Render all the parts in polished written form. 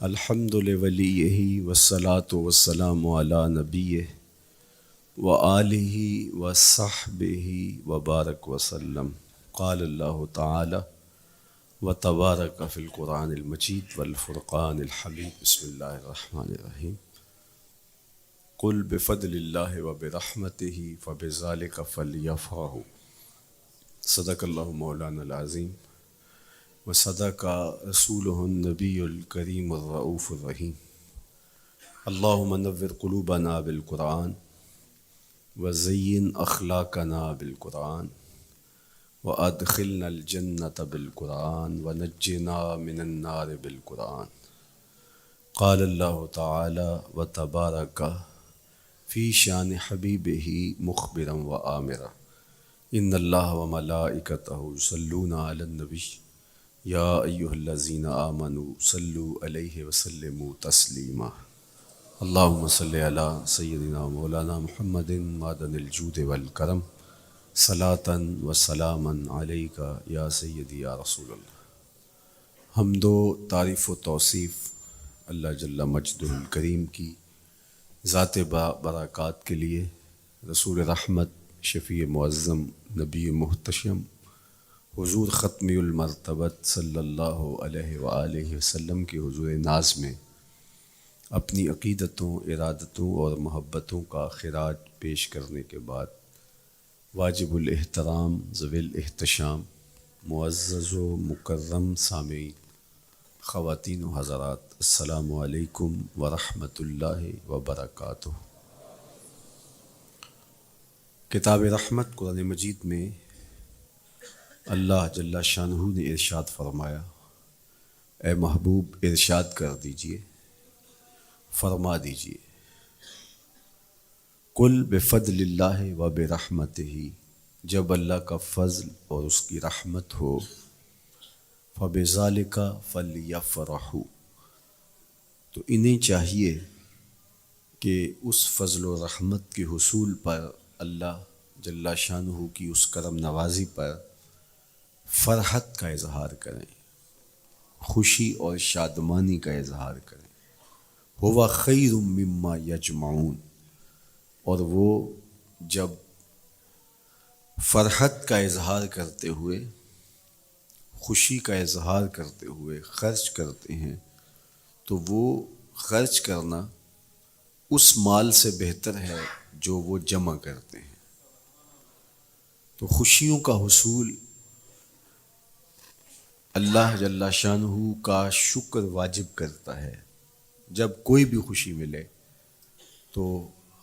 الحمد لولیہ والصلاة والسلام علی نبیہ وآلہ وصحبہ وبارک وسلم۔ قال اللہ تعالی وتبارک فی القرآن المجید والفرقان الحمید۔ بسم اللہ الرحمن الرحیم۔ قل بفضل اللہ وبرحمتہ فبذلک فلیفرحوا۔ صدق اللہ مولانا العظیم وصدق رسولہ النبی الکریم الرؤوف الرحیم۔ اللہم نور قلوبنا بالقرآن وزین اخلاقنا بالقرآن وادخلنا الجنۃ بالقرآن ونجنا من النار بالقرآن۔ قال اللہ تعالی وتبارک فی شان حبیبہ مخبرا وآمرا ان اللہ وملائکتہ یصلون علی النبی یا ایہا الذین آمنوا صلوا علیہ وسلموا تسلیما۔ اللہم صلی علی سیدنا مولانا محمد معدن الجود والکرم صلاۃ و سلاما علیک یا سیدی یا رسول اللہ۔ حمد و تعریف و توصیف اللہ جل مجدہ الکریم کی ذات برکات کے لیے، رسول رحمت، شفیع معظم، نبی محتشم، حضور ختمی المرتبت صلی اللہ علیہ وآلہ وسلم کے حضور ناز میں اپنی عقیدتوں، ارادتوں اور محبتوں کا خراج پیش کرنے کے بعد واجب الاحترام ذوی الاحتشام معزز و مکرم سامعین، خواتین و حضرات، السلام علیکم ورحمۃ اللہ وبرکاتہ۔ کتاب رحمت قرآن مجید میں اللہ جل شانہ نے ارشاد فرمایا، اے محبوب ارشاد کر دیجئے، فرما دیجئے، قل بفضل اللہ و برحمتہ، جب اللہ کا فضل اور اس کی رحمت ہو، فبذالک فلیفرحوا، تو انہیں چاہیے کہ اس فضل و رحمت کے حصول پر، اللہ جل شانہ کی اس کرم نوازی پر فرحت کا اظہار کریں، خوشی اور شادمانی کا اظہار کریں۔ ہوا خیر مما یجمعون، اور وہ جب فرحت کا اظہار کرتے ہوئے، خوشی کا اظہار کرتے ہوئے خرچ کرتے ہیں، تو وہ خرچ کرنا اس مال سے بہتر ہے جو وہ جمع کرتے ہیں۔ تو خوشیوں کا حصول اللہ جل شانہ کا شکر واجب کرتا ہے۔ جب کوئی بھی خوشی ملے تو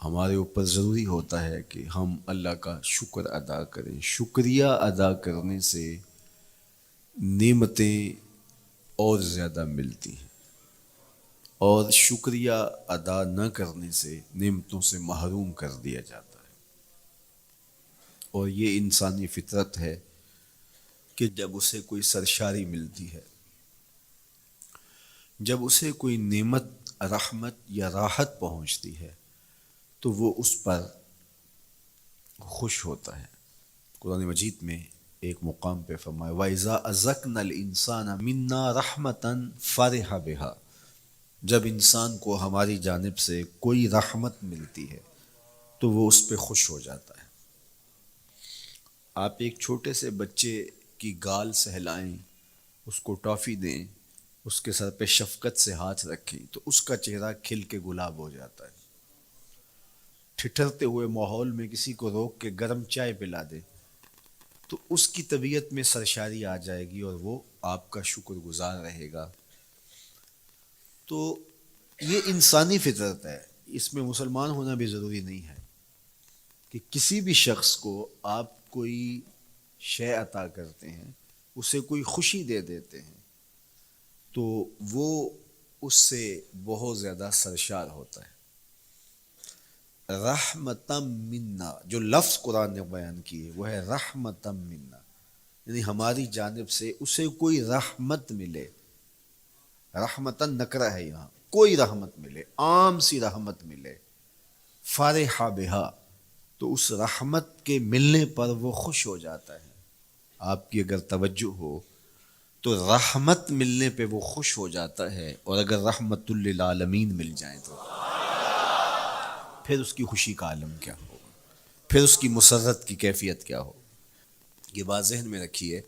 ہمارے اوپر ضروری ہوتا ہے کہ ہم اللہ کا شکر ادا کریں۔ شکریہ ادا کرنے سے نعمتیں اور زیادہ ملتی ہیں، اور شکریہ ادا نہ کرنے سے نعمتوں سے محروم کر دیا جاتا ہے۔ اور یہ انسانی فطرت ہے کہ جب اسے کوئی سرشاری ملتی ہے، جب اسے کوئی نعمت، رحمت یا راحت پہنچتی ہے، تو وہ اس پر خوش ہوتا ہے۔ قرآن مجید میں ایک مقام پہ فرمایا وَإِذَا أَذَقْنَا الْإِنسَانَ مِنَّا رَحْمَةً فَرِحَ بِهَا، جب انسان کو ہماری جانب سے کوئی رحمت ملتی ہے تو وہ اس پہ خوش ہو جاتا ہے۔ آپ ایک چھوٹے سے بچے کی گال سہلائیں، اس کو ٹافی دیں، اس کے سر پہ شفقت سے ہاتھ رکھیں تو اس کا چہرہ کھل کے گلاب ہو جاتا ہے۔ ٹھٹھرتے ہوئے ماحول میں کسی کو روک کے گرم چائے پلا دے تو اس کی طبیعت میں سرشاری آ جائے گی اور وہ آپ کا شکر گزار رہے گا۔ تو یہ انسانی فطرت ہے، اس میں مسلمان ہونا بھی ضروری نہیں ہے کہ کسی بھی شخص کو آپ کوئی شے عطا کرتے ہیں، اسے کوئی خوشی دے دیتے ہیں، تو وہ اس سے بہت زیادہ سرشار ہوتا ہے۔ رحمتم منا، جو لفظ قرآن نے بیان کیے وہ ہے رحمتم منا، یعنی ہماری جانب سے اسے کوئی رحمت ملے۔ رحمتن نکرہ ہے یہاں، کوئی رحمت ملے، عام سی رحمت ملے، فرح بہا، تو اس رحمت کے ملنے پر وہ خوش ہو جاتا ہے۔ آپ کی اگر توجہ ہو تو رحمت ملنے پہ وہ خوش ہو جاتا ہے، اور اگر رحمت للعالمین مل جائے تو پھر اس کی خوشی کا عالم کیا ہو، پھر اس کی مسرت کی کیفیت کیا ہو۔ یہ بات ذہن میں رکھیے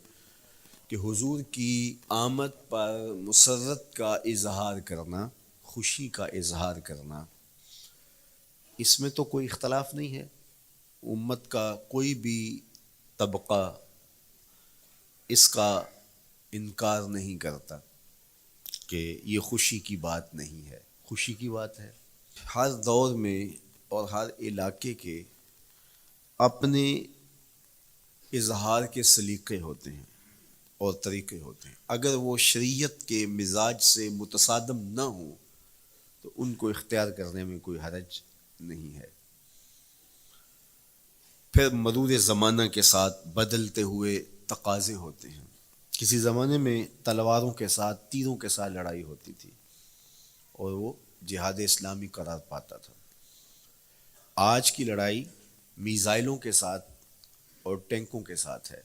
کہ حضور کی آمد پر مسرت کا اظہار کرنا، خوشی کا اظہار کرنا، اس میں تو کوئی اختلاف نہیں ہے، امت کا کوئی بھی طبقہ اس کا انکار نہیں کرتا کہ یہ خوشی کی بات نہیں ہے، خوشی کی بات ہے۔ ہر دور میں اور ہر علاقے کے اپنے اظہار کے سلیقے ہوتے ہیں اور طریقے ہوتے ہیں، اگر وہ شریعت کے مزاج سے متصادم نہ ہوں تو ان کو اختیار کرنے میں کوئی حرج نہیں ہے۔ پھر مرور زمانہ کے ساتھ بدلتے ہوئے تقاضے ہوتے ہیں۔ کسی زمانے میں تلواروں کے ساتھ، تیروں کے ساتھ لڑائی ہوتی تھی اور وہ جہاد اسلامی قرار پاتا تھا۔ آج کی لڑائی میزائلوں کے ساتھ اور ٹینکوں کے ساتھ ہے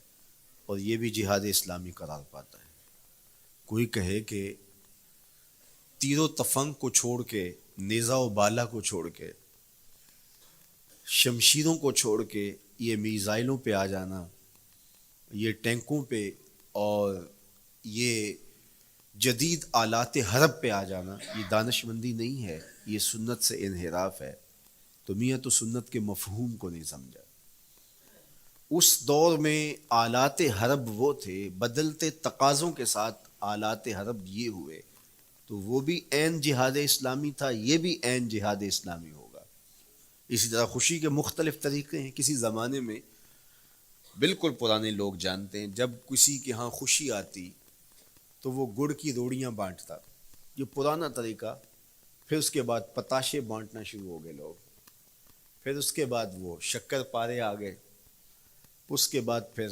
اور یہ بھی جہاد اسلامی قرار پاتا ہے۔ کوئی کہے کہ تیر و تفنگ کو چھوڑ کے، نیزہ و بالا کو چھوڑ کے، شمشیروں کو چھوڑ کے یہ میزائلوں پہ آ جانا، یہ ٹینکوں پہ اور یہ جدید آلات حرب پہ آ جانا، یہ دانش مندی نہیں ہے، یہ سنت سے انحراف ہے۔ تو میاں تو سنت کے مفہوم کو نہیں سمجھا۔ اس دور میں آلات حرب وہ تھے، بدلتے تقاضوں کے ساتھ آلات حرب یہ ہوئے، تو وہ بھی عین جہاد اسلامی تھا، یہ بھی عین جہاد اسلامی ہوگا۔ اسی طرح خوشی کے مختلف طریقے ہیں۔ کسی زمانے میں بالکل پرانے لوگ جانتے ہیں، جب کسی کے ہاں خوشی آتی تو وہ گڑ کی روڑیاں بانٹتا، یہ پرانا طریقہ۔ پھر اس کے بعد پتاشے بانٹنا شروع ہو گئے لوگ، پھر اس کے بعد وہ شکر پارے آ گئے، اس کے بعد پھر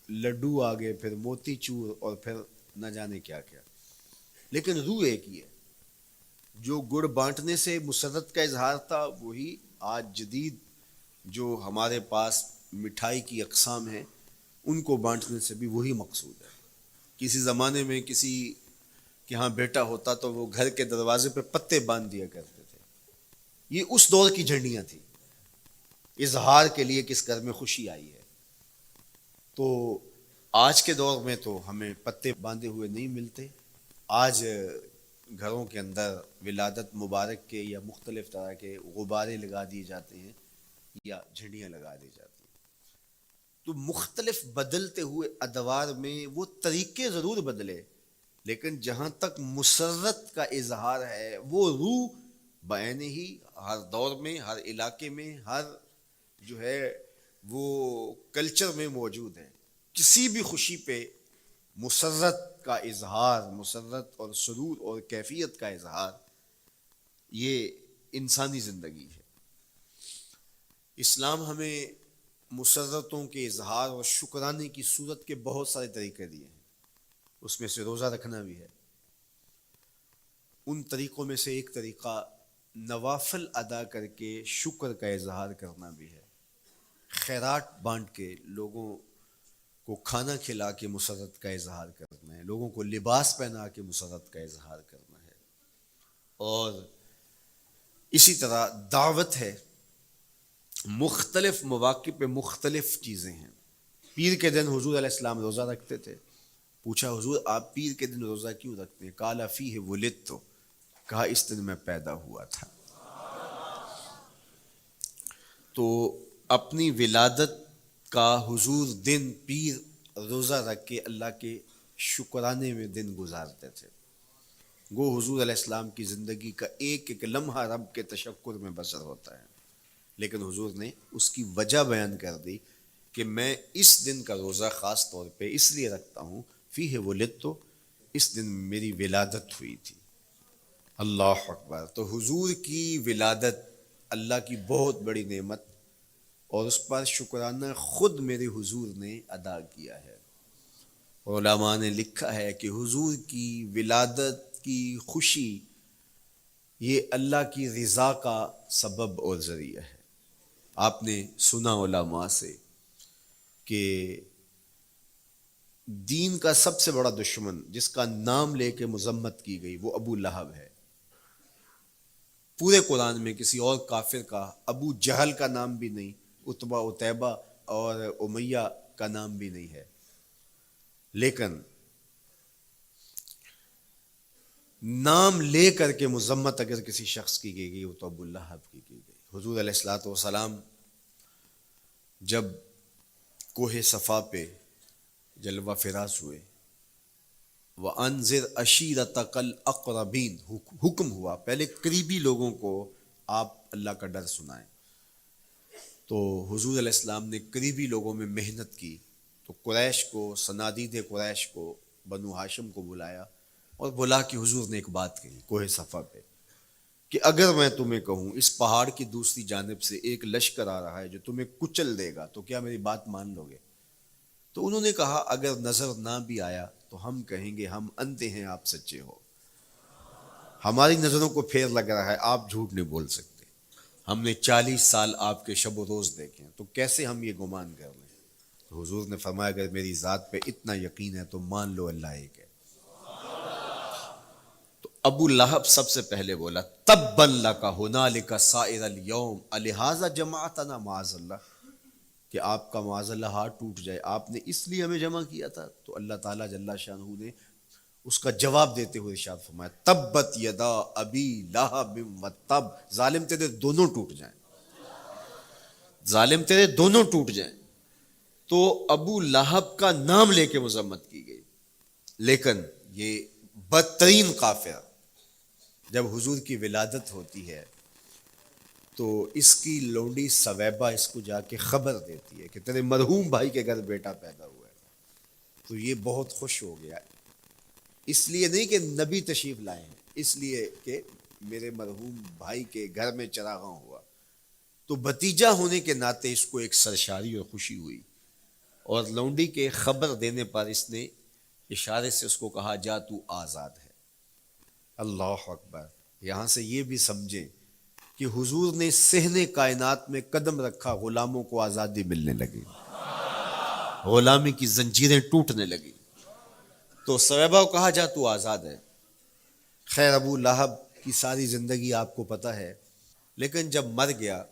لڈو آ گئے، پھر موتی چور، اور پھر نہ جانے کیا کیا۔ لیکن روح ایک ہی ہے۔ جو گڑ بانٹنے سے مسرت کا اظہار تھا، وہی آج جدید جو ہمارے پاس مٹھائی کی اقسام ہیں، ان کو بانٹنے سے بھی وہی مقصود ہے۔ کسی زمانے میں کسی کہ ہاں بیٹا ہوتا تو وہ گھر کے دروازے پہ پتے باندھ دیا کرتے تھے۔ یہ اس دور کی جھنڈیاں تھیں، اظہار کے لیے کس گھر میں خوشی آئی ہے۔ تو آج کے دور میں تو ہمیں پتے باندھے ہوئے نہیں ملتے۔ آج گھروں کے اندر ولادت مبارک کے یا مختلف طرح کے غبارے لگا دیے جاتے ہیں یا جھنڈیاں لگا دی جاتی ہیں۔ تو مختلف بدلتے ہوئے ادوار میں وہ طریقے ضرور بدلے، لیکن جہاں تک مسرت کا اظہار ہے، وہ روح بعین ہی ہر دور میں، ہر علاقے میں، ہر جو ہے وہ کلچر میں موجود ہے۔ کسی بھی خوشی پہ مسرت کا اظہار، مسرت اور سرور اور کیفیت کا اظہار، یہ انسانی زندگی ہے۔ اسلام ہمیں مسرتوں کے اظہار اور شکرانے کی صورت کے بہت سارے طریقے دیے ہیں، اس میں سے روزہ رکھنا بھی ہے۔ ان طریقوں میں سے ایک طریقہ نوافل ادا کر کے شکر کا اظہار کرنا بھی ہے۔ خیرات بانٹ کے، لوگوں کو کھانا کھلا کے مسرت کا اظہار کرنا ہے، لوگوں کو لباس پہنا کے مسرت کا اظہار کرنا ہے۔ اور اسی طرح دعوت ہے، مختلف مواقع پہ مختلف چیزیں ہیں۔ پیر کے دن حضور علیہ السلام روزہ رکھتے تھے۔ پوچھا حضور آپ پیر کے دن روزہ کیوں رکھتے ہیں؟ قال فیہ ولدت، کہا اس دن میں پیدا ہوا تھا۔ تو اپنی ولادت کا حضور دن پیر روزہ رکھ کے اللہ کے شکرانے میں دن گزارتے تھے۔ گو حضور علیہ السلام کی زندگی کا ایک ایک لمحہ رب کے تشکر میں بسر ہوتا ہے، لیکن حضور نے اس کی وجہ بیان کر دی کہ میں اس دن کا روزہ خاص طور پہ اس لیے رکھتا ہوں، فیہ ولدت، اس دن میری ولادت ہوئی تھی۔ اللہ اکبر۔ تو حضور کی ولادت اللہ کی بہت بڑی نعمت، اور اس پر شکرانہ خود میرے حضور نے ادا کیا ہے۔ علماء نے لکھا ہے کہ حضور کی ولادت کی خوشی یہ اللہ کی رضا کا سبب اور ذریعہ ہے۔ آپ نے سنا علماء سے کہ دین کا سب سے بڑا دشمن جس کا نام لے کے مذمت کی گئی وہ ابو لہب ہے۔ پورے قرآن میں کسی اور کافر کا ابو جہل کا نام بھی نہیں، اتبا اتیبہ اور امیہ کا نام بھی نہیں ہے، لیکن نام لے کر کے مذمت اگر کسی شخص کی گئی وہ تو ابو لہب کی گئی۔ حضور علیہ الصلوۃ والسلام جب کوہ صفا پہ جلوہ فراز ہوئے، وَأَنذِرْ عَشِيرَتَكَ الْأَقْرَبِينَ، حکم ہوا پہلے قریبی لوگوں کو آپ اللہ کا ڈر سنائیں۔ تو حضور علیہ السلام نے قریبی لوگوں میں محنت کی، تو قریش کو، صنادید قریش کو، بنو ہاشم کو بلایا اور بلا کہ حضور نے ایک بات کہی کوہ صفا پہ کہ اگر میں تمہیں کہوں اس پہاڑ کی دوسری جانب سے ایک لشکر آ رہا ہے جو تمہیں کچل دے گا تو کیا میری بات مان لو گے؟ تو انہوں نے کہا اگر نظر نہ بھی آیا تو ہم کہیں گے ہم اندھے ہیں، آپ سچے ہو، ہماری نظروں کو پھیر لگ رہا ہے، آپ جھوٹ نہیں بول سکتے، ہم نے 40 سال آپ کے شب و روز دیکھے ہیں، تو کیسے ہم یہ گمان کر لیں؟ تو حضور نے فرمایا اگر میری ذات پہ اتنا یقین ہے تو مان لو اللہ ایک ہے۔ تو ابو لہب سب سے پہلے بولا تبا لک ھنالک سائر الیوم الہذا جمعتنا، معاذ اللہ، کہ آپ کا معاذ اللہ ہاتھ ٹوٹ جائے، آپ نے اس لیے ہمیں جمع کیا تھا؟ تو اللہ تعالیٰ جل شانہ نے اس کا جواب دیتے ہوئے ارشاد فرمایا تبت یدا ابی لہب وتب، ظالم تیرے دونوں ٹوٹ جائیں، ظالم تیرے دونوں ٹوٹ جائیں۔ تو ابو لہب کا نام لے کے مذمت کی گئی، لیکن یہ بدترین کافر جب حضور کی ولادت ہوتی ہے تو اس کی لونڈی سویبہ اس کو جا کے خبر دیتی ہے کہ تیرے مرحوم بھائی کے گھر بیٹا پیدا ہوا ہے۔ تو یہ بہت خوش ہو گیا، اس لیے نہیں کہ نبی تشریف لائے ہیں، اس لیے کہ میرے مرحوم بھائی کے گھر میں چراغاں ہوا۔ تو بھتیجا ہونے کے ناطے اس کو ایک سرشاری اور خوشی ہوئی، اور لونڈی کے خبر دینے پر اس نے اشارے سے اس کو کہا جا تو آزاد ہے۔ اللہ اکبر! یہاں سے یہ بھی سمجھیں کہ حضور نے صحن کائنات میں قدم رکھا، غلاموں کو آزادی ملنے لگی، غلامی کی زنجیریں ٹوٹنے لگی۔ تو صحابہ کو کہا جا تو آزاد ہے۔ خیر ابو لہب کی ساری زندگی آپ کو پتہ ہے، لیکن جب مر گیا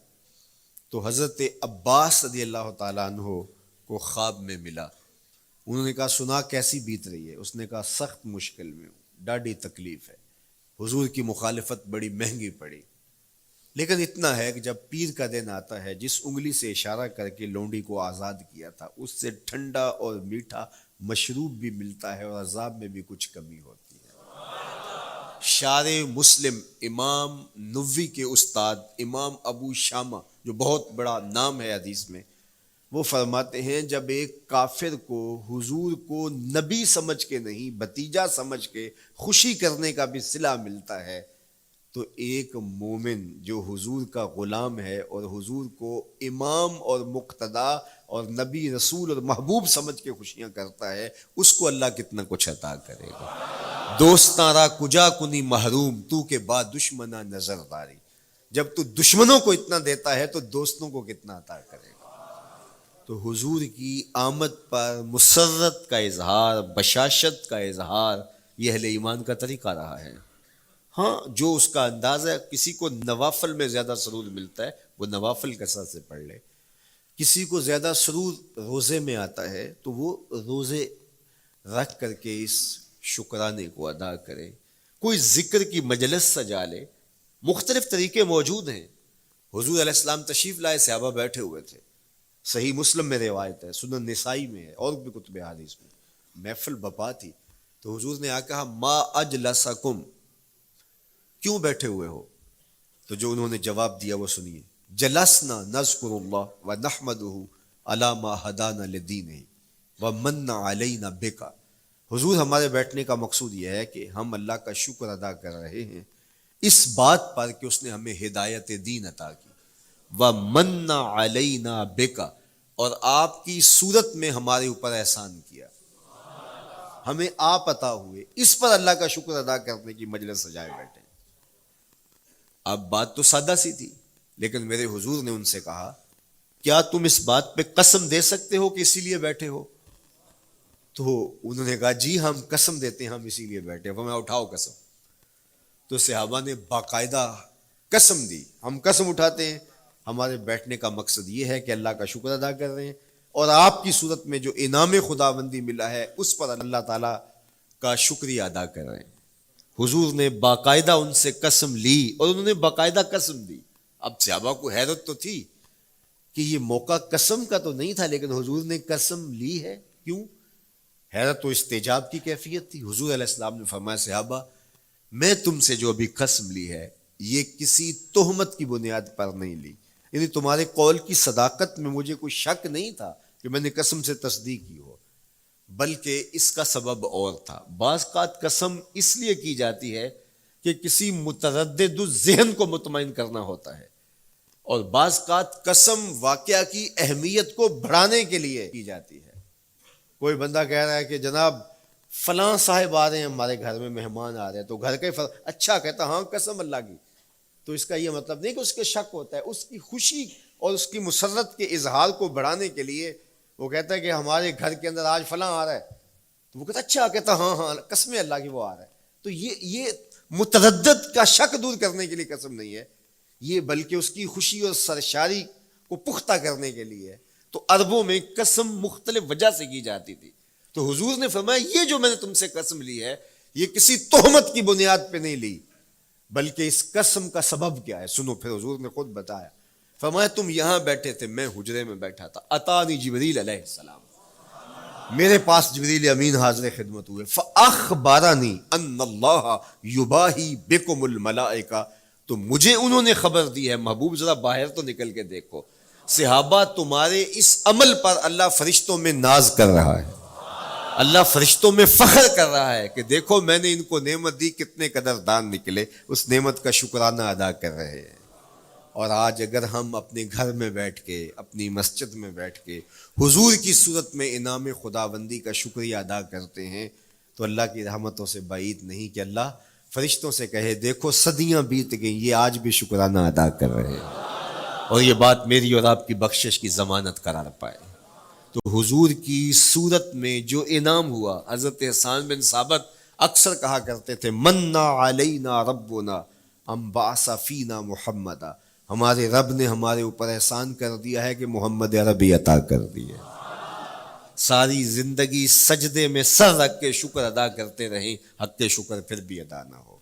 تو حضرت عباس رضی اللہ تعالیٰ عنہ کو خواب میں ملا۔ انہوں نے کہا سنا کیسی بیت رہی ہے؟ اس نے کہا سخت مشکل میں ہوں، ڈاڈی تکلیف ہے، حضور کی مخالفت بڑی مہنگی پڑی، لیکن اتنا ہے کہ جب پیر کا دن آتا ہے جس انگلی سے اشارہ کر کے لونڈی کو آزاد کیا تھا اس سے ٹھنڈا اور میٹھا مشروب بھی ملتا ہے اور عذاب میں بھی کچھ کمی ہوتی ہے۔ شارع مسلم امام نووی کے استاد امام ابو شامہ جو بہت بڑا نام ہے حدیث میں، وہ فرماتے ہیں جب ایک کافر کو حضور کو نبی سمجھ کے نہیں بھتیجا سمجھ کے خوشی کرنے کا بھی صلہ ملتا ہے، تو ایک مومن جو حضور کا غلام ہے اور حضور کو امام اور مقتدا اور نبی رسول اور محبوب سمجھ کے خوشیاں کرتا ہے، اس کو اللہ کتنا کچھ عطا کرے گا۔ دوستاں را کجا کنی محروم، تو کے بعد دشمنہ نظر داری، جب تو دشمنوں کو اتنا دیتا ہے تو دوستوں کو کتنا عطا کرے گا۔ تو حضور کی آمد پر مسرت کا اظہار، بشاشت کا اظہار، یہ اہل ایمان کا طریقہ رہا ہے۔ ہاں جو اس کا انداز ہے، کسی کو نوافل میں زیادہ سرور ملتا ہے وہ نوافل کثرت سے پڑھ لے، کسی کو زیادہ سرور روزے میں آتا ہے تو وہ روزے رکھ کر کے اس شکرانے کو ادا کرے، کوئی ذکر کی مجلس سجا لے، مختلف طریقے موجود ہیں۔ حضور علیہ السلام تشریف لائے، صحابہ بیٹھے ہوئے تھے، صحیح مسلم میں روایت ہے، سنن نسائی میں ہے اور بھی کتب حدیث میں، محفل بپا تھی، تو حضور نے آ کہا ما اجلسکم، کیوں بیٹھے ہوئے ہو؟ تو جو انہوں نے جواب دیا وہ سنیے، جلسنا نذکر اللہ ونحمدہ علی ما ہدانا لدینہ ومن علینا بکا، حضور ہمارے بیٹھنے کا مقصود یہ ہے کہ ہم اللہ کا شکر ادا کر رہے ہیں اس بات پر کہ اس نے ہمیں ہدایت دین عطا کی، ومن علینا بکا، اور آپ کی صورت میں ہمارے اوپر احسان کیا، ہمیں آپ عطا ہوئے، اس پر اللہ کا شکر ادا کرنے کی مجلس سجائے بیٹھے۔ اب بات تو سادہ سی تھی، لیکن میرے حضور نے ان سے کہا کیا تم اس بات پہ قسم دے سکتے ہو کہ اسی لیے بیٹھے ہو؟ تو انہوں نے کہا جی ہم قسم دیتے ہیں ہم اسی لیے بیٹھے ہیں. فرمایا اٹھاؤ قسم. تو صحابہ نے باقاعدہ قسم دی, ہم قسم اٹھاتے ہیں ہمارے بیٹھنے کا مقصد یہ ہے کہ اللہ کا شکر ادا کر رہے ہیں اور آپ کی صورت میں جو انعام خداوندی ملا ہے اس پر اللہ تعالیٰ کا شکریہ ادا کر رہے ہیں. حضور نے باقاعدہ ان سے قسم لی اور انہوں نے باقاعدہ قسم دی. اب صحابہ کو حیرت تو تھی کہ یہ موقع قسم کا تو نہیں تھا, لیکن حضور نے قسم لی ہے, کیوں؟ حیرت و استجاب کی کیفیت تھی. حضور علیہ السلام نے فرمایا صحابہ میں تم سے جو ابھی قسم لی ہے یہ کسی تہمت کی بنیاد پر نہیں لی, یعنی تمہارے قول کی صداقت میں مجھے کوئی شک نہیں تھا کہ میں نے قسم سے تصدیق کی ہو, بلکہ اس کا سبب اور تھا. بعض اوقات قسم اس لیے کی جاتی ہے کہ کسی متردد ذہن کو مطمئن کرنا ہوتا ہے, اور بعض اوقات قسم واقعہ کی اہمیت کو بڑھانے کے لیے کی جاتی ہے. کوئی بندہ کہہ رہا ہے کہ جناب فلاں صاحب آ رہے ہیں ہمارے گھر میں, مہمان آ رہے ہیں, تو گھر کا اچھا کہتا ہاں قسم اللہ کی, تو اس کا یہ مطلب نہیں کہ اس کے شک ہوتا ہے, اس کی خوشی اور اس کی مسرت کے اظہار کو بڑھانے کے لیے وہ کہتا ہے کہ ہمارے گھر کے اندر آج فلاں آ رہا ہے, تو وہ کہتا اچھا کہتا ہاں ہاں قسم اللہ کی وہ آ رہا ہے. تو یہ متردد کا شک دور کرنے کے لیے قسم نہیں ہے, یہ بلکہ اس کی خوشی اور سرشاری کو پختہ کرنے کے لیے ہے. تو عربوں میں قسم مختلف وجہ سے کی جاتی تھی. تو حضور نے فرمایا یہ جو میں نے تم سے قسم لی ہے یہ کسی تہمت کی بنیاد پہ نہیں لی, بلکہ اس قسم کا سبب کیا ہے سنو. پھر حضور نے خود بتایا, فرمایا تم یہاں بیٹھے تھے, میں حجرے میں بیٹھا تھا, اتانی جبریل علیہ السلام, میرے پاس جبریل امین حاضر خدمت ہوئے, فاخبرنی ان اللہ یباہی بکم الملائکہ, تو مجھے انہوں نے خبر دی ہے, محبوب ذرا باہر تو نکل کے دیکھو, صحابہ تمہارے اس عمل پر اللہ فرشتوں میں ناز کر رہا ہے, اللہ فرشتوں میں فخر کر رہا ہے کہ دیکھو میں نے ان کو نعمت دی, کتنے قدردان نکلے, اس نعمت کا شکرانہ ادا کر رہے ہیں. اور آج اگر ہم اپنے گھر میں بیٹھ کے, اپنی مسجد میں بیٹھ کے حضور کی صورت میں انعام خداوندی کا شکریہ ادا کرتے ہیں تو اللہ کی رحمتوں سے بعید نہیں کہ اللہ فرشتوں سے کہے دیکھو صدیاں بیت گئیں یہ آج بھی شکرانہ ادا کر رہے ہیں, اور یہ بات میری اور آپ کی بخشش کی ضمانت قرار پائے. تو حضور کی صورت میں جو انعام ہوا, حضرت حسان بن ثابت اکثر کہا کرتے تھے منا علینا ربنا ام بعث فینا محمدا, ہمارے رب نے ہمارے اوپر احسان کر دیا ہے کہ محمد عربی عطا کر دیے. ساری زندگی سجدے میں سر رکھ کے شکر ادا کرتے رہیں, حق کے شکر پھر بھی ادا نہ ہو.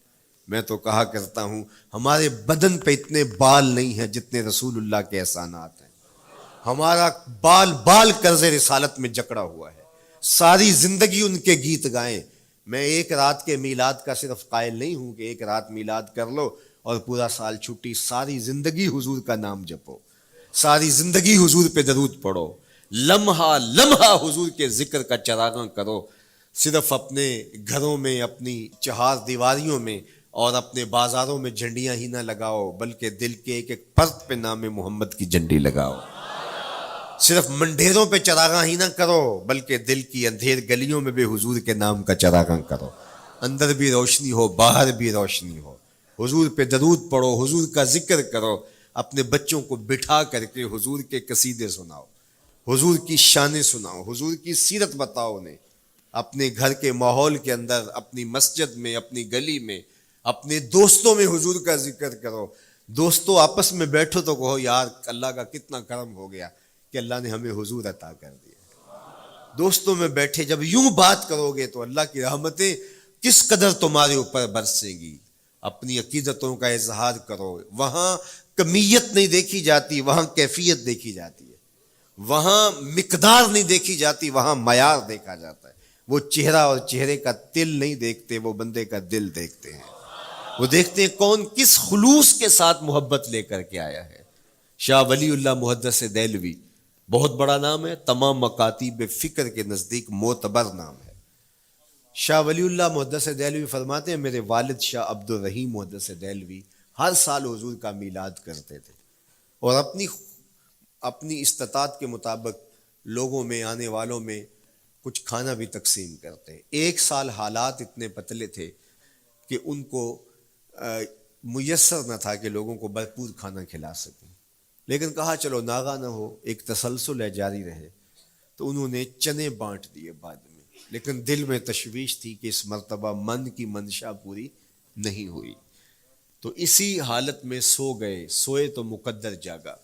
میں تو کہا کرتا ہوں ہمارے بدن پہ اتنے بال نہیں ہیں جتنے رسول اللہ کے احسانات ہیں, ہمارا بال بال قرض رسالت میں جکڑا ہوا ہے, ساری زندگی ان کے گیت گائیں. میں ایک رات کے میلاد کا صرف قائل نہیں ہوں کہ ایک رات میلاد کر لو اور پورا سال چھٹی, ساری زندگی حضور کا نام جپو, ساری زندگی حضور پہ درود پڑھو, لمحہ لمحہ حضور کے ذکر کا چراغاں کرو. صرف اپنے گھروں میں, اپنی چہار دیواریوں میں اور اپنے بازاروں میں جھنڈیاں ہی نہ لگاؤ, بلکہ دل کے ایک ایک پرت پہ نام محمد کی جھنڈی لگاؤ. صرف منڈیروں پہ چراغاں ہی نہ کرو بلکہ دل کی اندھیر گلیوں میں بھی حضور کے نام کا چراغاں کرو, اندر بھی روشنی ہو باہر بھی روشنی ہو. حضور پہ درود پڑھو, حضور کا ذکر کرو, اپنے بچوں کو بٹھا کر کے حضور کے قصیدے سناؤ, حضور کی شانیں سناؤ, حضور کی سیرت بتاؤ انہیں. اپنے گھر کے ماحول کے اندر, اپنی مسجد میں, اپنی گلی میں, اپنے دوستوں میں حضور کا ذکر کرو. دوستوں آپس میں بیٹھو تو کہو یار اللہ کا کتنا کرم ہو گیا کہ اللہ نے ہمیں حضور عطا کر دیا. دوستوں میں بیٹھے جب یوں بات کرو گے تو اللہ کی رحمتیں کس قدر تمہارے اوپر برسیں گی. اپنی عقیدتوں کا اظہار کرو, وہاں کمیت نہیں دیکھی جاتی, وہاں کیفیت دیکھی جاتی ہے, وہاں مقدار نہیں دیکھی جاتی, وہاں معیار دیکھا جاتا ہے. وہ چہرہ اور چہرے کا تل نہیں دیکھتے, وہ بندے کا دل دیکھتے ہیں, وہ دیکھتے ہیں کون کس خلوص کے ساتھ محبت لے کر کے آیا ہے. شاہ ولی اللہ محدث دہلوی بہت بڑا نام ہے, تمام مکاتیب فکر کے نزدیک معتبر نام ہے. شاہ ولی اللہ محدث دہلوی فرماتے ہیں میرے والد شاہ عبد الرحیم محدث دہلوی ہر سال حضور کا میلاد کرتے تھے اور اپنی استطاعت کے مطابق لوگوں میں, آنے والوں میں کچھ کھانا بھی تقسیم کرتے. ایک سال حالات اتنے پتلے تھے کہ ان کو میسر نہ تھا کہ لوگوں کو بھرپور کھانا کھلا سکیں, لیکن کہا چلو ناغہ نہ ہو, ایک تسلسل ہے جاری رہے, تو انہوں نے چنے بانٹ دیے بعد میں. لیکن دل میں تشویش تھی کہ اس مرتبہ من کی منشا پوری نہیں ہوئی. تو اسی حالت میں سو گئے. سوئے تو مقدر جاگا,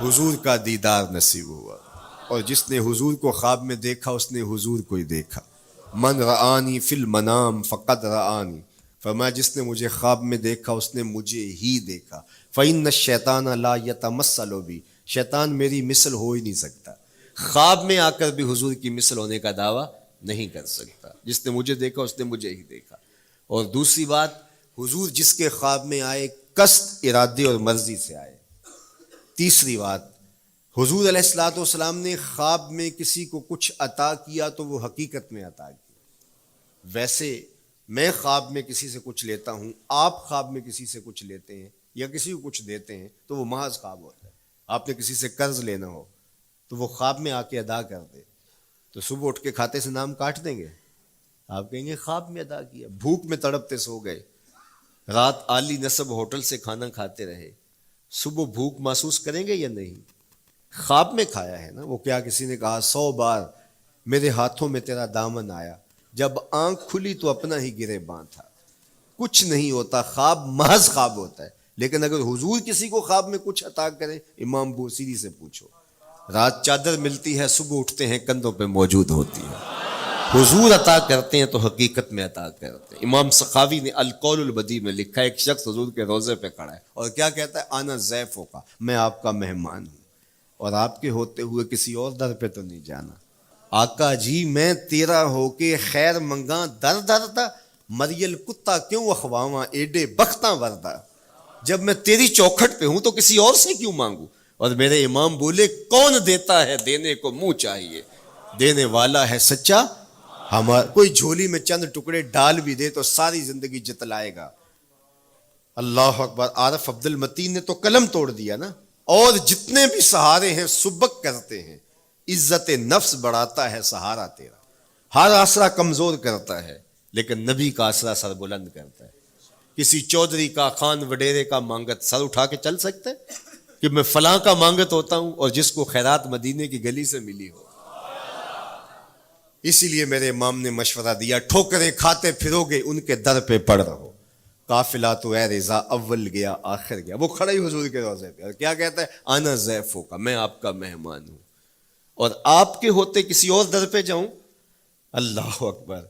حضور کا دیدار نصیب ہوا. اور جس نے حضور کو خواب میں دیکھا اس نے حضور کو ہی دیکھا. من رآنی فی المنام فقد رآنی, فرمایا جس نے مجھے خواب میں دیکھا اس نے مجھے ہی دیکھا. فإن الشیطان لا یتمثل بی, شیطان میری مثل ہو ہی نہیں سکتا. خواب میں آ کر بھی حضور کی مثل ہونے کا دعویٰ نہیں کر سکتا. جس نے مجھے دیکھا اس نے مجھے ہی دیکھا. اور دوسری بات, حضور جس کے خواب میں آئے قصد, ارادے اور مرضی سے آئے. تیسری بات, حضور علیہ الصلوۃ والسلام نے خواب میں کسی کو کچھ عطا کیا تو وہ حقیقت میں عطا کیا. ویسے میں خواب میں کسی سے کچھ لیتا ہوں, آپ خواب میں کسی سے کچھ لیتے ہیں یا کسی کو کچھ دیتے ہیں تو وہ محض خواب ہوتا ہے. آپ نے کسی سے قرض لینا ہو تو وہ خواب میں آ کے ادا کر دے تو صبح اٹھ کے کھاتے سے نام کاٹ دیں گے؟ آپ کہیں گے خواب میں ادا کیا. بھوک میں تڑپتے سو گئے, رات عالی نسب ہوٹل سے کھانا کھاتے رہے, صبح بھوک محسوس کریں گے یا نہیں؟ خواب میں کھایا ہے نا. وہ کیا کسی نے کہا 100 بار میرے ہاتھوں میں تیرا دامن آیا, جب آنکھ کھلی تو اپنا ہی گریباں تھا. کچھ نہیں ہوتا, خواب محض خواب ہوتا ہے. لیکن اگر حضور کسی کو خواب میں کچھ عطا کریں, امام بوصیری سے پوچھو, رات چادر ملتی ہے صبح اٹھتے ہیں کندھوں پہ موجود ہوتی ہے. حضور عطا کرتے ہیں تو حقیقت میں عطا کرتے ہیں. امام سخاوی نے القول البدیع میں لکھا ہے, ایک شخص حضور کے روضے پہ کھڑا ہے اور کیا کہتا ہے, آنا ضیفوں کا, میں آپ کا مہمان ہوں اور آپ کے ہوتے ہوئے کسی اور در پہ تو نہیں جانا. آقا جی میں تیرا ہو کے خیر منگاں در در دا, مریل کتا کیوں اخواواں ایڈے بختاں وردا. جب میں تیری چوکھٹ پہ ہوں تو کسی اور سے کیوں مانگوں. اور میرے امام بولے, کون دیتا ہے دینے کو منہ چاہیے, دینے والا ہے سچا ہمارا. کوئی جھولی میں چند ٹکڑے ڈال بھی دے تو ساری زندگی جتلائے گا. اللہ اکبر. عارف عبد المتین نے تو قلم توڑ دیا نا. اور جتنے بھی سہارے ہیں سبک کرتے ہیں, عزت نفس بڑھاتا ہے سہارا تیرا. ہر آسرا کمزور کرتا ہے لیکن نبی کا آسرا سر بلند کرتا ہے. کسی چودھری کا, خان وڈیرے کا مانگت سر اٹھا کے چل سکتے کہ میں فلاں کا مانگت ہوتا ہوں اور جس کو خیرات مدینے کی گلی سے ملی ہو. اسی لیے میرے امام نے مشورہ دیا, ٹھوکریں کھاتے پھرو گے ان کے در پہ پڑ رہو. قافلہ تو اے رضا اول گیا آخر گیا. وہ کھڑا ہی حضور کے روضے پہ اور کیا کہتا ہے, آنا ضیفوں کا, میں آپ کا مہمان ہوں اور آپ کے ہوتے کسی اور در پہ جاؤں. اللہ اکبر.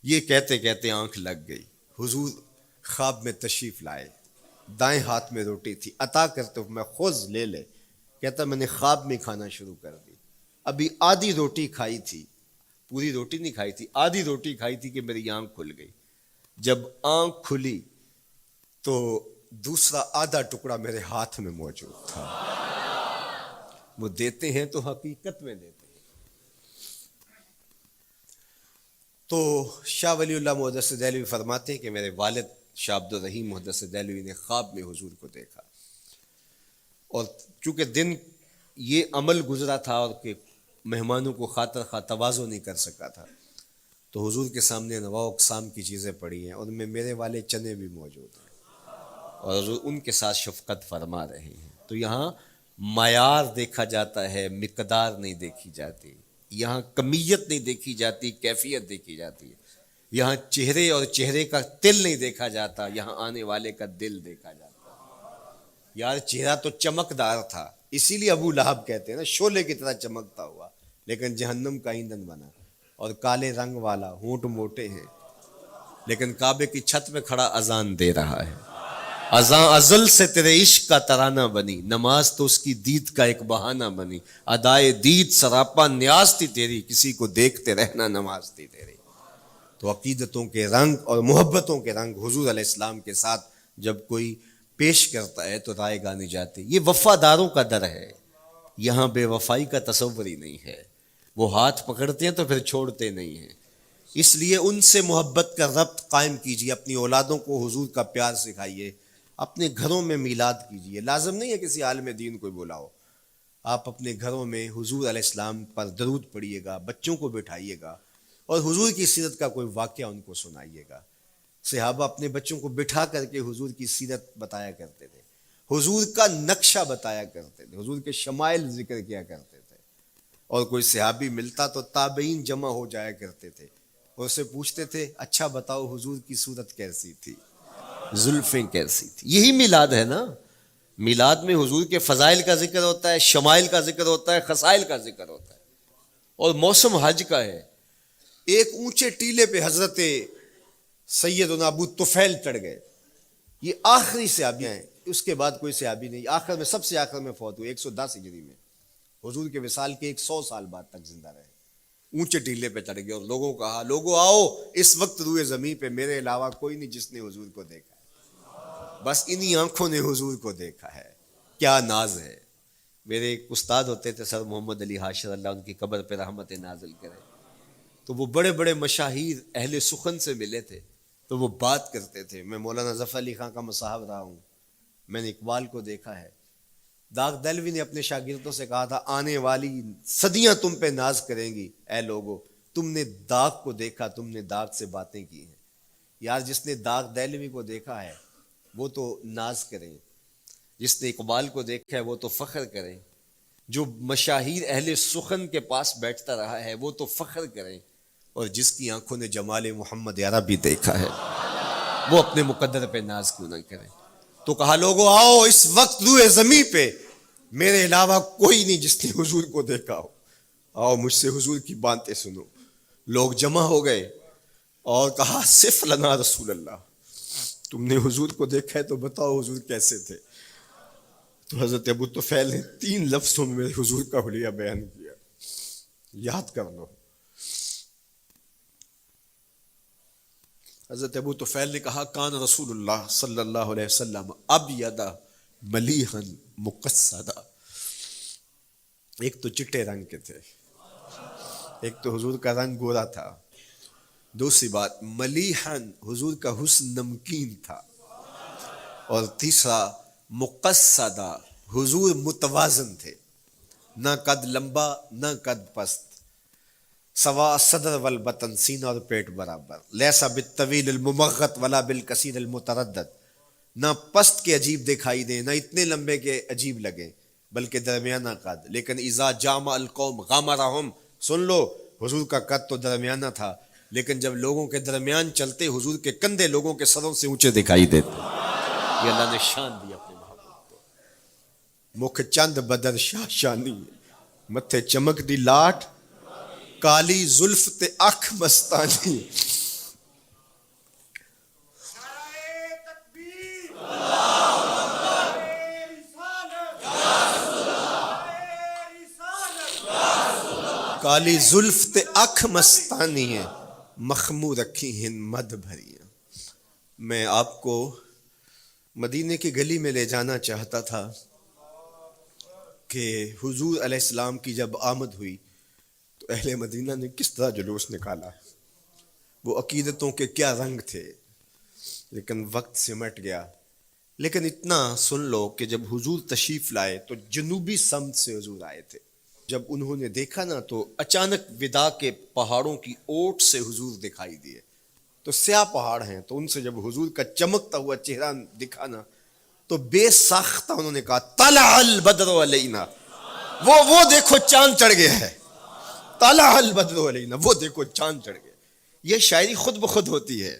یہ کہتے کہتے آنکھ لگ گئی. حضور خواب میں تشریف لائے, دائیں ہاتھ میں روٹی تھی, عطا کرتے میں خوز لے لے. کہتا میں نے خواب میں کھانا شروع کر دی, ابھی آدھی روٹی کھائی تھی, پوری روٹی نہیں کھائی تھی, آدھی روٹی کھائی تھی کہ میری آنکھ کھل گئی. جب آنکھ کھلی تو دوسرا آدھا ٹکڑا میرے ہاتھ میں موجود تھا. وہ دیتے ہیں تو حقیقت میں دیتے ہیں. تو شاہ ولی اللہ محدث دہلوی فرماتے ہیں کہ میرے والد شاہ عبد الرحیم محدث دہلوی نے خواب میں حضور کو دیکھا, اور چونکہ دن یہ عمل گزرا تھا اور کہ مہمانوں کو خاطر خواہ تواضع نہیں کر سکا تھا, تو حضور کے سامنے انواع اقسام کی چیزیں پڑی ہیں, ان میں میرے والے چنے بھی موجود ہیں اور حضور ان کے ساتھ شفقت فرما رہے ہیں. تو یہاں معیار دیکھا جاتا ہے, مقدار نہیں دیکھی جاتی. یہاں کمیت نہیں دیکھی جاتی, کیفیت دیکھی جاتی ہے. یہاں چہرے اور چہرے کا تل نہیں دیکھا جاتا, یہاں آنے والے کا دل دیکھا جاتا. یار چہرہ تو چمکدار تھا, اسی لیے ابو لہب کہتے ہیں نا, شعلے کی طرح چمکتا ہوا, لیکن جہنم کا ایندھن بنا. اور کالے رنگ والا, ہونٹ موٹے ہیں, لیکن کعبے کی چھت میں کھڑا اذان دے رہا ہے. اذان ازل سے تیرے عشق کا ترانہ بنی, نماز تو اس کی دید کا ایک بہانہ بنی. ادائے دید سراپا نیاز تھی تیری, کسی کو دیکھتے رہنا نماز تھی تیری. تو عقیدتوں کے رنگ اور محبتوں کے رنگ حضور علیہ السلام کے ساتھ جب کوئی پیش کرتا ہے تو رائے گانی جاتی. یہ وفاداروں کا در ہے, یہاں بے وفائی کا تصور ہی نہیں ہے. وہ ہاتھ پکڑتے ہیں تو پھر چھوڑتے نہیں ہیں. اس لیے ان سے محبت کا ربط قائم کیجیے, اپنی اولادوں کو حضور کا پیار سکھائیے, اپنے گھروں میں میلاد کیجیے. لازم نہیں ہے کسی عالم دین کو بلاؤ, آپ اپنے گھروں میں حضور علیہ السلام پر درود پڑھیے گا, بچوں کو بٹھائیے گا اور حضور کی سیرت کا کوئی واقعہ ان کو سنائیے گا. صحابہ اپنے بچوں کو بٹھا کر کے حضور کی سیرت بتایا کرتے تھے, حضور کا نقشہ بتایا کرتے تھے, حضور کے شمائل ذکر کیا کرتے تھے. اور کوئی صحابی ملتا تو تابعین جمع ہو جایا کرتے تھے اور اسے پوچھتے تھے اچھا بتاؤ حضور کی صورت کیسی تھی، زلفیں کیسی تھی. یہی میلاد ہے نا. میلاد میں حضور کے فضائل کا ذکر ہوتا ہے، شمائل کا ذکر ہوتا ہے، خصائل کا ذکر ہوتا ہے. اور موسم حج کا ہے. ایک اونچے ٹیلے پہ حضرت سیدنا ابو طفیل چڑھ گئے. یہ آخری صحابی ہیں، اس کے بعد کوئی صحابی نہیں. آخر میں سب سے آخر میں فوت ہوئے 110 ہجری میں. حضور کے وصال کے 100 سال بعد تک زندہ رہے. اونچے ٹیلے پہ چڑھ گئے اور لوگوں کو کہا لوگوں آؤ، اس وقت روئے زمین پہ میرے علاوہ کوئی نہیں جس نے حضور کو دیکھا ہے. بس انہی آنکھوں نے حضور کو دیکھا ہے. کیا ناز ہے. میرے ایک استاد ہوتے تھے سر محمد علی حاشر، اللہ ان کی قبر پہ رحمت نازل کرے. تو وہ بڑے بڑے مشاہیر اہل سخن سے ملے تھے تو وہ بات کرتے تھے. میں مولانا ظفر علی خان کا مصاحب رہا ہوں، میں نے اقبال کو دیکھا ہے. داغ دہلوی نے اپنے شاگردوں سے کہا تھا آنے والی صدیاں تم پہ ناز کریں گی اے لوگو، تم نے داغ کو دیکھا، تم نے داغ سے باتیں کی ہیں. یار جس نے داغ دہلوی کو دیکھا ہے وہ تو ناز کریں، جس نے اقبال کو دیکھا ہے وہ تو فخر کریں، جو مشاہیر اہل سخن کے پاس بیٹھتا رہا ہے وہ تو فخر کریں، اور جس کی آنکھوں نے جمال محمد عربی دیکھا ہے وہ اپنے مقدر پہ ناز کیوں نہ کریں. تو کہا لوگوں آؤ، اس وقت روئے زمین پہ میرے علاوہ کوئی نہیں جس نے حضور کو دیکھا ہو. آؤ مجھ سے حضور کی باتیں سنو. لوگ جمع ہو گئے اور کہا صف لنا رسول اللہ، تم نے حضور کو دیکھا ہے تو بتاؤ حضور کیسے تھے. تو حضرت ابو طفیل نے 3 لفظوں میں میرے حضور کا حلیہ بیان کیا، یاد کر لو. حضرت ابو طفیل نے کہا کان رسول اللہ صلی اللہ علیہ وسلم ابیض ملیحا مقصدا. ایک تو چٹے رنگ کے تھے، ایک تو حضور کا رنگ گورا تھا. دوسری بات ملیحا، حضور کا حسن نمکین تھا. اور تیسرا مقصدا، حضور متوازن تھے، نہ قد لمبا نہ قد پست، سوا صدر والبطن، سینہ اور پیٹ برابر. لیسا بالطویل الممغط ولا بالکثیر المتردد، نہ پست کے عجیب دکھائی دیں نہ اتنے لمبے کے عجیب لگیں بلکہ درمیانہ قد. لیکن اذا جامع القوم غامرہم، سن لو حضور کا قد تو درمیانہ تھا لیکن جب لوگوں کے درمیان چلتے حضور کے کندھے لوگوں کے سروں سے اونچے دکھائی دیتے. یہ اللہ نے شان دی اپنے محبوب کو. مکھ چند بدر شاہ شانی، متھے چمک دی لاٹ، کالی زلف تے اکھ مستانی. کالی زلف تے اکھ مستانی ہیں، مخمور رکھی ہیں مد بھریاں. میں آپ کو مدینے کی گلی میں لے جانا چاہتا تھا کہ حضور علیہ السلام کی جب آمد ہوئی تو اہل مدینہ نے کس طرح جلوس نکالا، وہ عقیدتوں کے کیا رنگ تھے. لیکن وقت سمٹ گیا. لیکن اتنا سن لو کہ جب حضور تشریف لائے تو جنوبی سمت سے حضور آئے تھے. جب انہوں نے دیکھا نا تو اچانک وداع کے پہاڑوں کی اوٹ سے حضور دکھائی دیے. تو سیاہ پہاڑ ہیں تو ان سے جب حضور کا چمکتا ہوا چہرہ دکھا نا تو بے ساختہ انہوں نے کہا طلع البدر علینا، وہ دیکھو چاند چڑھ گیا ہے. طلع البدر علینا، وہ دیکھو چاند چڑھ گیا. یہ شاعری خود بخود ہوتی ہے،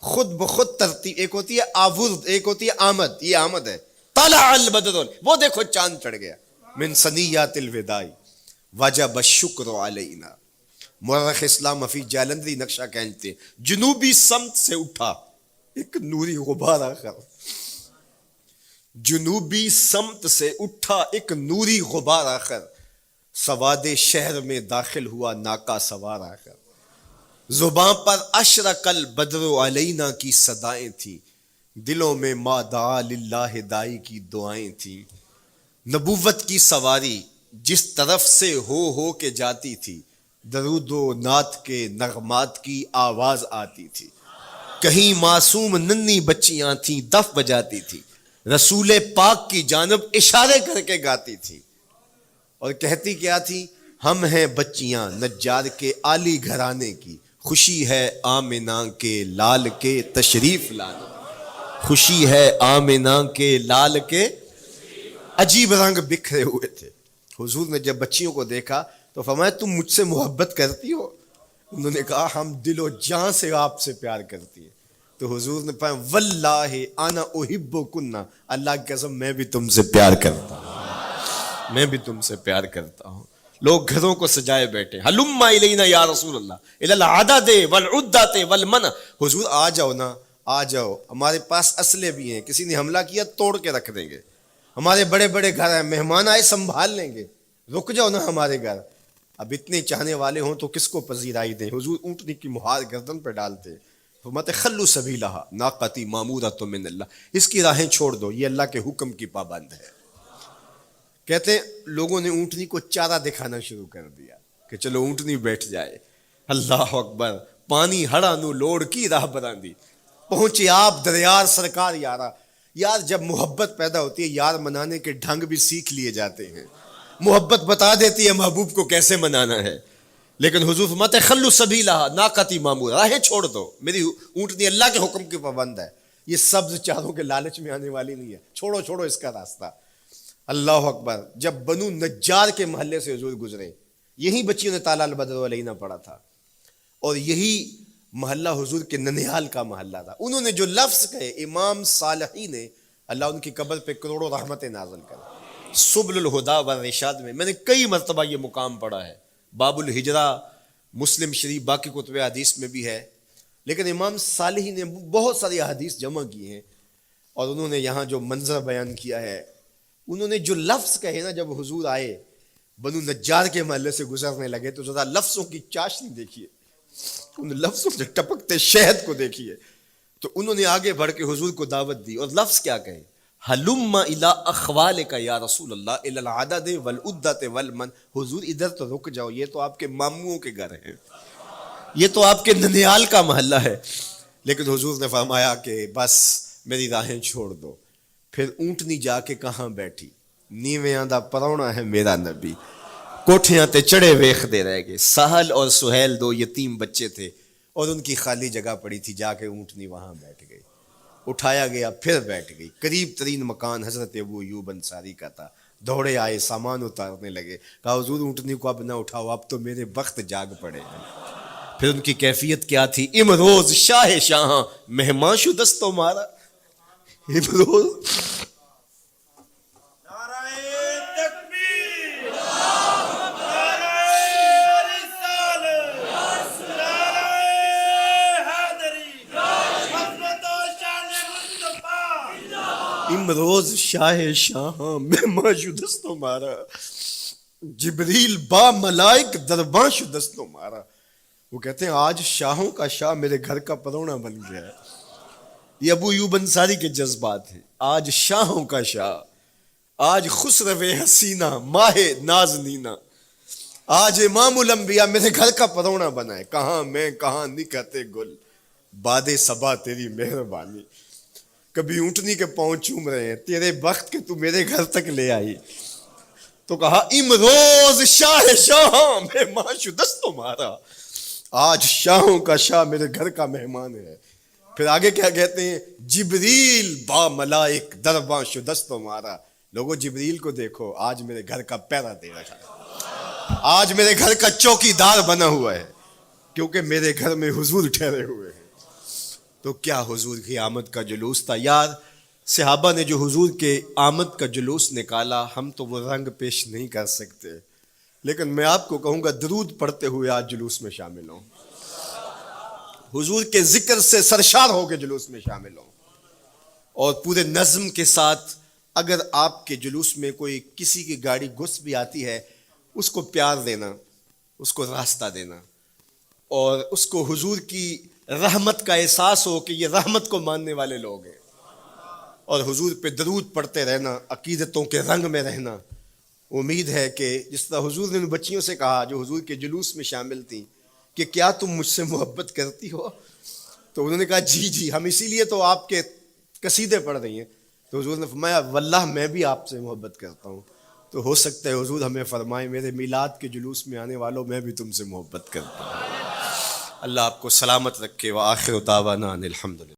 خود بخود ترتیب. ایک ہوتی ہے آورد، ایک ہوتی ہے آمد. یہ آمد ہے. طلع البدر، وہ دیکھو چاند چڑھ گیا. من ثنیات الوداع وجب الشکر علینا. مورخ اسلام حفیظ جالندری نقشہ کھینچتے جنوبی سمت سے اٹھا ایک نوری غبار آخر. جنوبی سمت سے اٹھا ایک نوری غبار آخر، سواد شہر میں داخل ہوا ناکا سوار آخر. زباں پر اشرق البدر علینا کی صدائیں تھیں، دلوں میں ما دعا للہ دائی کی دعائیں تھیں. نبوت کی سواری جس طرف سے ہو کے جاتی تھی، درود و نعت کے نغمات کی آواز آتی تھی. کہیں معصوم ننھی بچیاں تھیں دف بجاتی تھی، رسول پاک کی جانب اشارے کر کے گاتی تھی. اور کہتی کیا تھی؟ ہم ہیں بچیاں نجار کے عالی گھرانے کی، خوشی ہے آمنہ کے لال کے تشریف لانے. خوشی ہے آمنہ کے لال کے. عجیب رنگ بکھرے ہوئے تھے. حضور نے جب بچیوں کو دیکھا تو فرمایا تم مجھ سے محبت کرتی ہو؟ انہوں نے کہا ہم دل و جان سے آپ سے پیار کرتی ہیں. تو حضور نے فرمایا واللہ انا احبکن، اللہ کی قسم میں بھی تم سے پیار کرتا ہوں، میں بھی تم سے پیار کرتا ہوں. لوگ گھروں کو سجائے بیٹھے، ہلم الینا یا رسول اللہ الی العدد والعدۃ والمن، حضور آ جاؤ نا، آ جاؤ، ہمارے پاس اسلحے بھی ہیں، کسی نے حملہ کیا توڑ کے رکھ دیں گے، ہمارے بڑے بڑے گھر ہیں، مہمان آئے سنبھال لیں گے، رک جاؤ نا ہمارے گھر. اب اتنے چاہنے والے ہوں تو کس کو پذیرائی دیں؟ حضور اونٹنی کی مہار گردن پہ ڈالتے، فرماتے خلو سبیلہا ناقتی مامورۃ من اللہ، اس کی راہیں چھوڑ دو، یہ اللہ کے حکم کی پابند ہے. کہتے ہیں لوگوں نے اونٹنی کو چارہ دکھانا شروع کر دیا کہ چلو اونٹنی بیٹھ جائے. اللہ اکبر، پانی ہڑا نو لوڑ کی راہ براندی، پہنچے آپ دریار سرکار یارا. یار جب محبت پیدا ہوتی ہے یار منانے کے ڈھنگ بھی سیکھ لیے جاتے ہیں، محبت بتا دیتی ہے محبوب کو کیسے منانا ہے. لیکن حضور فرماتے خلو سبیلہا ناقتی مامور، راہیں چھوڑ دو، میری اونٹنی اللہ کے حکم کی پابند ہے، یہ سبز چاروں کے لالچ میں آنے والی نہیں ہے، چھوڑو چھوڑو اس کا راستہ. اللہ اکبر، جب بنو نجار کے محلے سے حضور گزرے، یہی بچیوں نے تالا البدر علینا پڑھا تھا، اور یہی محلہ حضور کے ننیال کا محلہ تھا. انہوں نے جو لفظ کہے امام صالحی نے، اللہ ان کی قبر پہ کروڑوں رحمتیں نازل کرے. سبل الہدا والرشاد میں نے کئی مرتبہ یہ مقام پڑھا ہے، باب الہجرہ مسلم شریف باقی کتب حدیث میں بھی ہے، لیکن امام صالحی نے بہت ساری حدیث جمع کی ہیں، اور انہوں نے یہاں جو منظر بیان کیا ہے، انہوں نے جو لفظ کہے نا، جب حضور آئے بنو نجار کے محلے سے گزرنے لگے تو ذرا لفظوں کی چاشنی دیکھیے، ان لفظوں سے ٹپکتے شہد کو دیکھیے. تو انہوں نے آگے بڑھ کے حضور کو دعوت دی، اور لفظ کیا کہے، ہلم الی اخوالک یا رسول اللہ الی العدد والعدۃ والمن، حضور ادھر تو رک جاؤ، یہ تو آپ کے ماموں کے گھر ہیں، یہ تو آپ کے ننیال کا محلہ ہے. لیکن حضور نے فرمایا کہ بس میری راہیں چھوڑ دو. پھر اونٹنی جا کے کہاں بیٹھی، نیویاں دا پرونا ہے میرا نبی، کوٹھیاں تے چڑھے ویخ دے رہ گئے. سہل اور سہیل دو یتیم بچے تھے، اور ان کی خالی جگہ پڑی تھی، جا کے اونٹنی وہاں بیٹھ گئی. اٹھایا گیا پھر بیٹھ گئی. قریب ترین مکان حضرت ابو ایوب انصاری کا تھا. دوڑے آئے، سامان اتارنے لگے، کہا حضور اونٹنی کو اب نہ اٹھاؤ، اب تو میرے بخت جاگ پڑے ہیں. پھر ان کی کیفیت کیا تھی، امروز شاہ شاہاں مہمان شدست و مارا. امروز امروز شاہ شاہاں مہمان شدست و مارا، جبریل با ملائک درباں شدست و مارا. وہ کہتے ہیں آج شاہوں کا شاہ میرے گھر کا پرونا بن گیا ہے. یہ ابو ایوب انصاری کے جذبات ہیں. آج شاہوں کا شاہ، آج خسرو حسینہ ماہ نازنینہ، آج امام الانبیاء میرے گھر کا پرونا بنا ہے. کہاں میں کہاں نکھتے گل، باد صبا تیری مہربانی. کبھی اونٹنی کے پاؤں چوم رہے ہیں، تیرے بخت کے تو میرے گھر تک لے آئی. تو کہا امروز شاہ شاہاں مہمان شدست و مارا، آج شاہوں کا شاہ میرے گھر کا مہمان ہے. پھر آگے کیا کہتے ہیں، جبریل با ملائک درباں شدست و مارا. لوگوں جبریل کو دیکھو، آج میرے گھر کا پہرا دے رکھا ہے، آج میرے گھر کا چوکی دار بنا ہوا ہے، کیونکہ میرے گھر میں حضور ٹھہرے ہوئے ہیں. تو کیا حضور کی آمد کا جلوس تھا یار. صحابہ نے جو حضور کے آمد کا جلوس نکالا، ہم تو وہ رنگ پیش نہیں کر سکتے، لیکن میں آپ کو کہوں گا درود پڑھتے ہوئے آج جلوس میں شامل ہوں، حضور کے ذکر سے سرشار ہو کے جلوس میں شامل ہوں، اور پورے نظم کے ساتھ. اگر آپ کے جلوس میں کوئی کسی کی گاڑی گھس بھی آتی ہے، اس کو پیار دینا، اس کو راستہ دینا، اور اس کو حضور کی رحمت کا احساس ہو کہ یہ رحمت کو ماننے والے لوگ ہیں، اور حضور پہ درود پڑھتے رہنا، عقیدتوں کے رنگ میں رہنا. امید ہے کہ جس طرح حضور نے ان بچیوں سے کہا جو حضور کے جلوس میں شامل تھیں کہ کیا تم مجھ سے محبت کرتی ہو، تو انہوں نے کہا جی جی، ہم اسی لیے تو آپ کے قصیدے پڑھ رہی ہیں. تو حضور نے فرمایا واللہ میں بھی آپ سے محبت کرتا ہوں. تو ہو سکتا ہے حضور ہمیں فرمائیں میرے میلاد کے جلوس میں آنے والوں میں بھی تم سے محبت کرتا ہوں. اللہ آپ کو سلامت رکھے. وآخر دعوانا ان الحمدللہ.